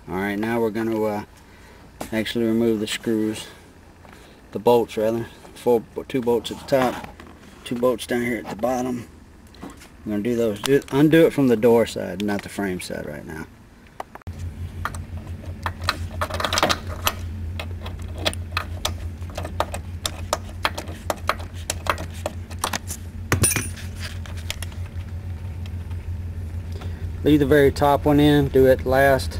Alright, now we're going to actually remove the screws, the bolts rather. Two bolts at the top, 2 bolts down here at the bottom. I'm going to do those. Undo it from the door side, not the frame side right now. Leave the very top one in, do it last.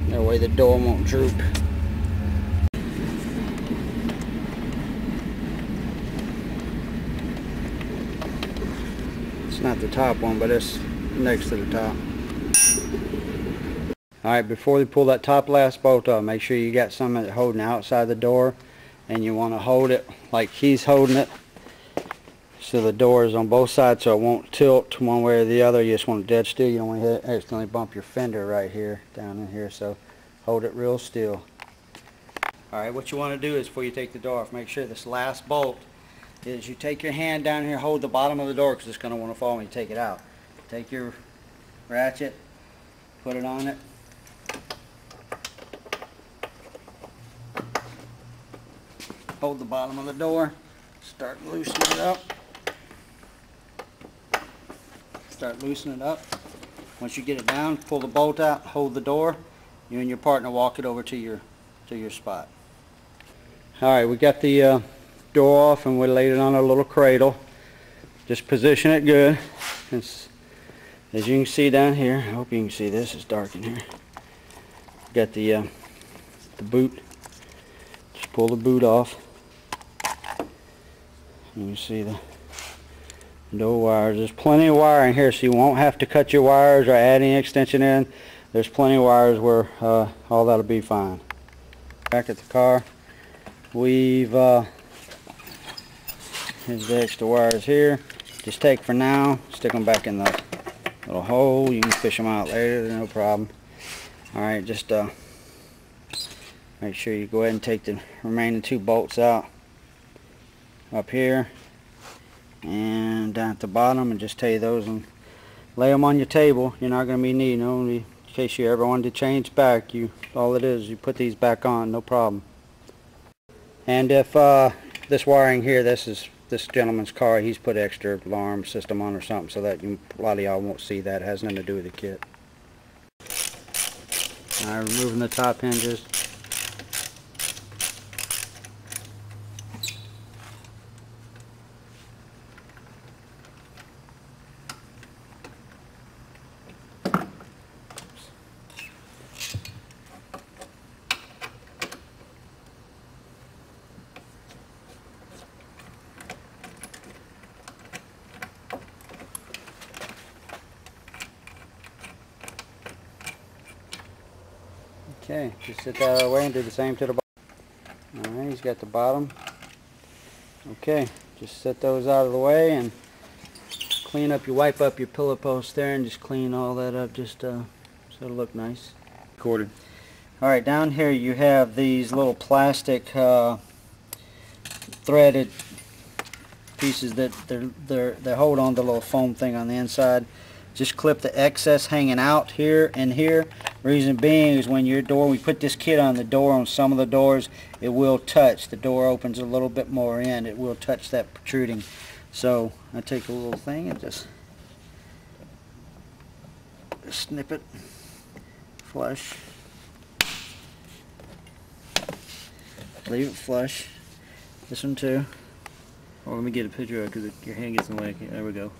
That way the door won't droop. It's not the top one, but it's next to the top. Alright, before you pull that top last bolt off, make sure you got something holding outside the door, and you want to hold it like he's holding it. So the door is on both sides so it won't tilt one way or the other. You just want it dead still. You don't want to accidentally bump your fender right here, down in here. So hold it real still. Alright, what you want to do is before you take the door off, make sure this last bolt is you take your hand down here, hold the bottom of the door because it's going to want to fall when you take it out. Take your ratchet, put it on it. Hold the bottom of the door, start loosening it up. Start loosening it up. Once you get it down, pull the bolt out, hold the door. You and your partner walk it over to your spot. Alright, we got the door off and we laid it on a little cradle. Just position it good. As you can see down here, I hope you can see this, it's dark in here. Got the boot. Just pull the boot off. You can see the door wires. There's plenty of wire in here, so you won't have to cut your wires or add any extension in. There's plenty of wires where all that'll be fine. Back at the car, here's the extra wires here. Just take for now, stick them back in the little hole. You can fish them out later, no problem. Alright, just make sure you go ahead and take the remaining 2 bolts out up here and down at the bottom, and just take those and lay them on your table. You're not going to be needing them. Only in case you ever wanted to change back, all it is you put these back on, no problem. And if this wiring here, this is this gentleman's car, he's put extra alarm system on or something, so that a lot of y'all won't see that. It has nothing to do with the kit. Alright, removing the top hinges. Okay, just sit that out of the way and do the same to the bottom. Alright, he's got the bottom. Okay, just set those out of the way and wipe up your pillow post there and just clean all that up just so it'll look nice. Recorded. Alright, down here you have these little plastic threaded pieces that they hold on the little foam thing on the inside. Just clip the excess hanging out here and here. Reason being is when we put this kit on the door, on some of the doors, it will touch. The door opens a little bit more in, it will touch that protruding. So I take a little thing and just snip it flush. Leave it flush. This one too. Oh, let me get a picture of it because your hand gets in the way. There we go.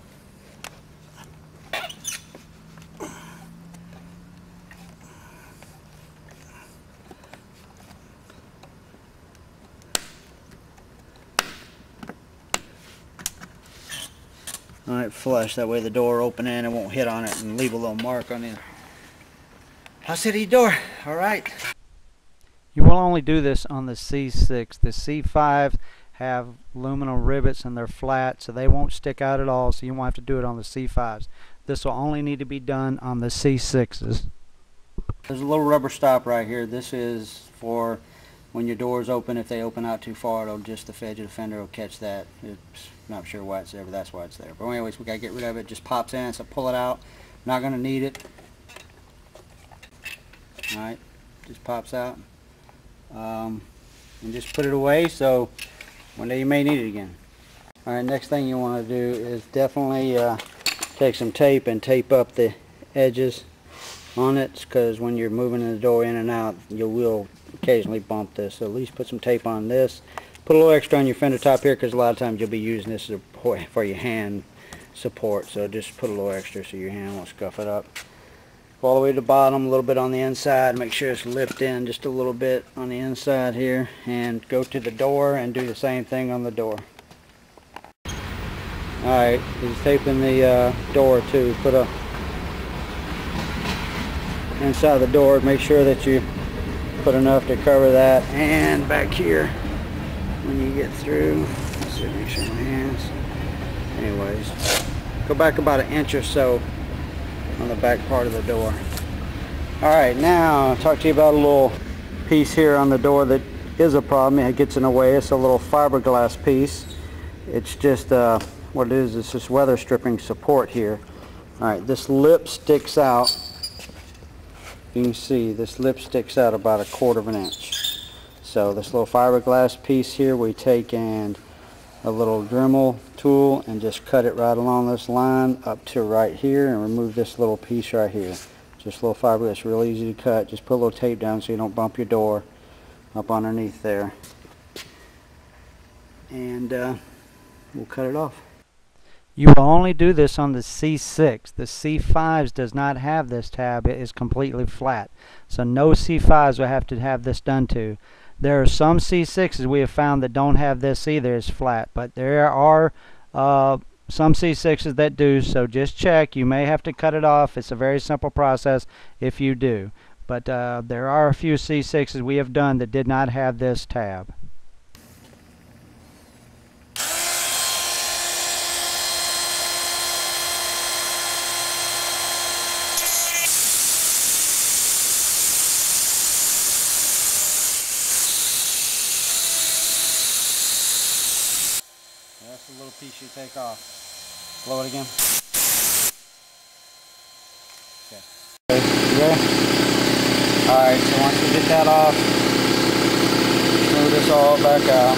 Alright, flush. That way the door will open in, it won't hit on it and leave a little mark on the city door. Alright. You will only do this on the C6. The C5 have aluminum rivets and they're flat, so they won't stick out at all, so you won't have to do it on the C5s. This will only need to be done on the C6s. There's a little rubber stop right here. This is for when your doors open, if they open out too far, it'll just, the edge of the fender will catch that. It's not sure why it's there, but that's why it's there. But anyways, we gotta get rid of it. It just pops in, so pull it out. Not gonna need it. Alright, just pops out. And just put it away, so one day you may need it again. Alright, next thing you want to do is definitely take some tape and tape up the edges on it, because when you're moving the door in and out, you will occasionally bump this. So at least put some tape on this. Put a little extra on your fender top here, because a lot of times you'll be using this for your hand support. So just put a little extra so your hand won't scuff it up. Go all the way to the bottom, a little bit on the inside. Make sure it's lipped in just a little bit on the inside here. And go to the door and do the same thing on the door. Alright, he's taping the door too. Put a inside the door, make sure that you put enough to cover that. And back here, when you get through, let's see, make sure my hands. Anyways, go back about 1 inch or so on the back part of the door. Alright, now I'll talk to you about a little piece here on the door that is a problem. It gets in the way. It's a little fiberglass piece. It's just what it is this weather stripping support here. Alright, this lip sticks out. You can see this lip sticks out about 1/4 inch. So this little fiberglass piece here, we take and a little Dremel tool and just cut it right along this line up to right here, and remove this little piece right here. Just a little fiberglass, real easy to cut. Just put a little tape down so you don't bump your door up underneath there, and we'll cut it off. You will only do this on the C6. The C5s does not have this tab. It is completely flat. So no C5s will have to have this done to. There are some C6s we have found that don't have this either. It's flat. But there are some C6s that do. So just check. You may have to cut it off. It's a very simple process if you do. But there are a few C6s we have done that did not have this tab. That's the little piece you take off. Blow it again. Okay. You ready? Alright, so once you get that off, move this all back out.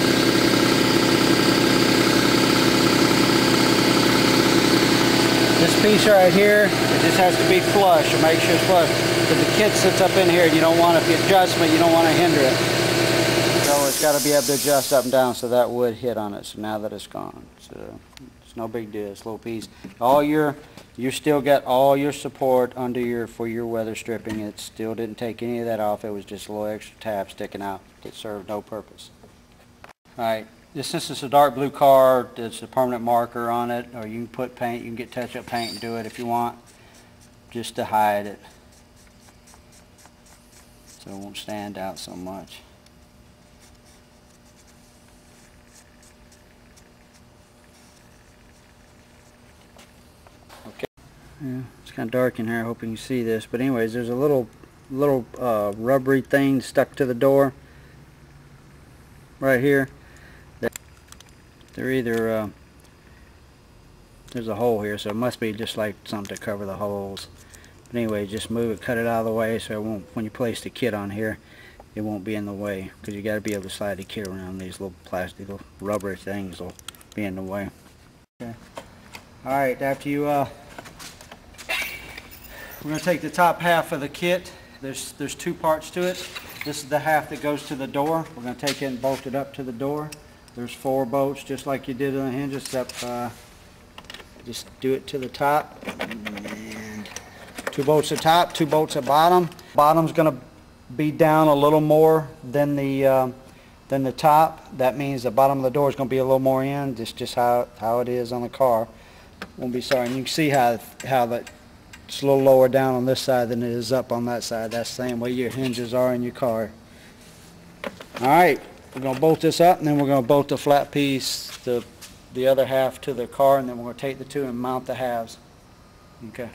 This piece right here, it just has to be flush, or make sure it's flush. Because the kit sits up in here, and you don't want, if you adjustment, you don't want to hinder it. So it's got to be able to adjust up and down so that would hit on it. So now that it's gone, so it's no big deal. It's a little piece. You still got all your support under for your weather stripping. It still didn't take any of that off. It was just a little extra tab sticking out that served no purpose. All right. Since it's a dark blue car, there's a permanent marker on it, or you can put paint. You can get touch-up paint and do it if you want, just to hide it, so it won't stand out so much. Yeah, it's kind of dark in here. I hope you can see this. But anyways, there's a little rubbery thing stuck to the door right here. They're either there's a hole here, so it must be just like something to cover the holes. But anyway, just move it, cut it out of the way, so it won't. When you place the kit on here, it won't be in the way, because you got to be able to slide the kit around. These little plastic, little rubbery things will be in the way. Okay. All right. After you we're going to take the top half of the kit. There's 2 parts to it. This is the half that goes to the door. We're going to take it and bolt it up to the door. There's 4 bolts, just like you did on the hinges, except just do it to the top. And 2 bolts at top, 2 bolts at bottom. Bottom's going to be down a little more than the top. That means the bottom of the door is going to be a little more in. Just how it is on the car. Won't be sorry. And you can see how that. It's a little lower down on this side than it is up on that side. That's the same way your hinges are in your car. Alright, we're going to bolt this up, and then we're going to bolt the flat piece, the other half to the car, and then we're going to take the 2 and mount the halves. Okay.